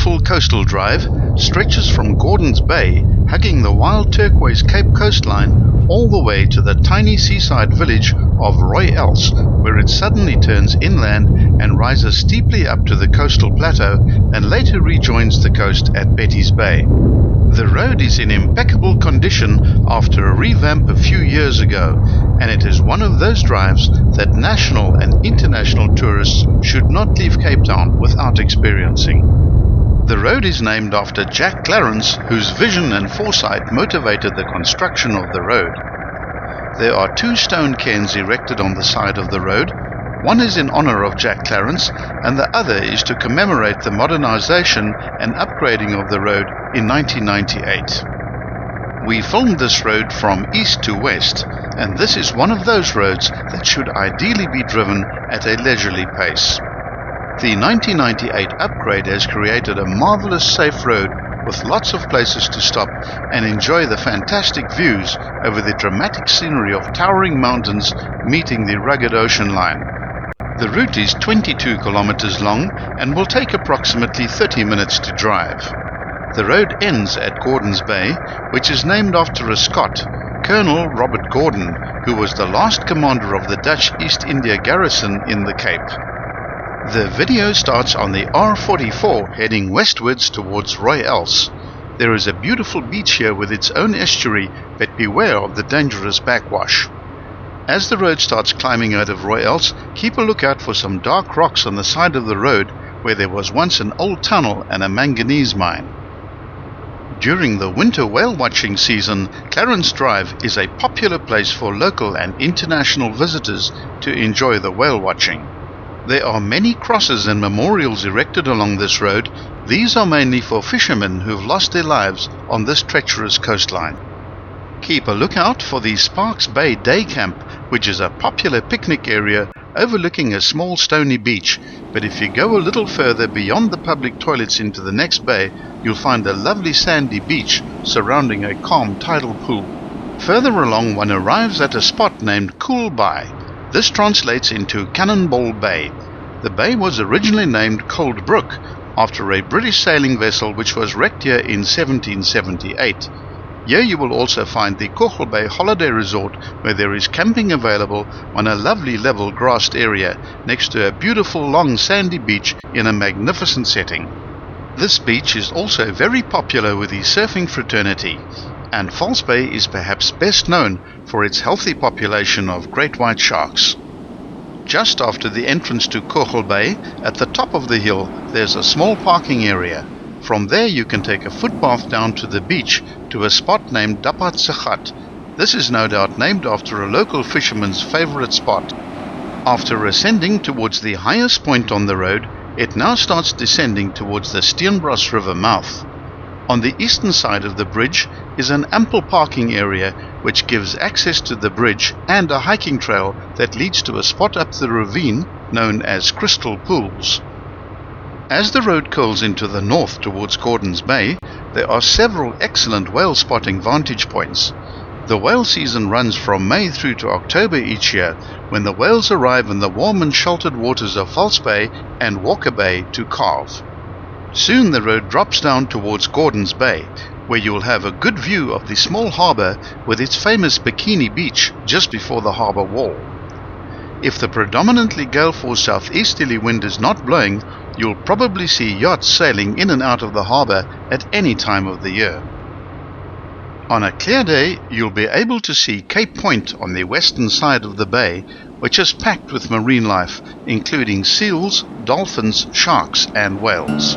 beautiful coastal drive stretches from Gordons Bay, hugging the wild turquoise Cape coastline, all the way to the tiny seaside village of Roy-Else, where it suddenly turns inland and rises steeply up to the coastal plateau and later rejoins the coast at Betty's Bay. The road is in impeccable condition after a revamp a few years ago, and it is one of those drives that national and international tourists should not leave Cape Town without experiencing. The road is named after Jack Clarence, whose vision and foresight motivated the construction of the road. There are 2 stone cairns erected on the side of the road. One is in honor of Jack Clarence, and the other is to commemorate the modernization and upgrading of the road in 1998. We filmed this road from east to west, and this is one of those roads that should ideally be driven at a leisurely pace. The 1998 upgrade has created a marvelous safe road with lots of places to stop and enjoy the fantastic views over the dramatic scenery of towering mountains meeting the rugged ocean line. The route is 22 kilometers long and will take approximately 30 minutes to drive. The road ends at Gordons Bay, which is named after a Scot, Colonel Robert Gordon, who was the last commander of the Dutch East India garrison in the Cape. The video starts on the R44 heading westwards towards Roy-Else. There is a beautiful beach here with its own estuary, but beware of the dangerous backwash. As the road starts climbing out of Roy-Else, keep a lookout for some dark rocks on the side of the road where there was once an old tunnel and a manganese mine. During the winter whale watching season, Clarence Drive is a popular place for local and international visitors to enjoy the whale watching. There are many crosses and memorials erected along this road. These are mainly for fishermen who've lost their lives on this treacherous coastline. Keep a lookout for the Sparks Bay Day Camp, which is a popular picnic area overlooking a small stony beach, but if you go a little further beyond the public toilets into the next bay, you'll find a lovely sandy beach surrounding a calm tidal pool. Further along, one arrives at a spot named Cool Bay. This translates into Cannonball Bay. The bay was originally named Cold Brook, after a British sailing vessel which was wrecked here in 1778. Here you will also find the Cochel Bay Holiday Resort, where there is camping available on a lovely level grassed area next to a beautiful long sandy beach in a magnificent setting. This beach is also very popular with the surfing fraternity, and False Bay is perhaps best known for its healthy population of great white sharks. Just after the entrance to Cochel Bay, at the top of the hill, there's a small parking area. From there you can take a footpath down to the beach to a spot named Dapat Segat. This is no doubt named after a local fisherman's favorite spot. After ascending towards the highest point on the road, it now starts descending towards the Steenbros River mouth. On the eastern side of the bridge is an ample parking area which gives access to the bridge and a hiking trail that leads to a spot up the ravine known as Crystal Pools. As the road curls into the north towards Gordons Bay, there are several excellent whale spotting vantage points. The whale season runs from May through to October each year, when the whales arrive in the warm and sheltered waters of False Bay and Walker Bay to calve. Soon the road drops down towards Gordons Bay, where you'll have a good view of the small harbour with its famous Bikini Beach just before the harbour wall. If the predominantly gale force southeasterly wind is not blowing, you'll probably see yachts sailing in and out of the harbour at any time of the year. On a clear day, you'll be able to see Cape Point on the western side of the bay, which is packed with marine life, including seals, dolphins, sharks and whales.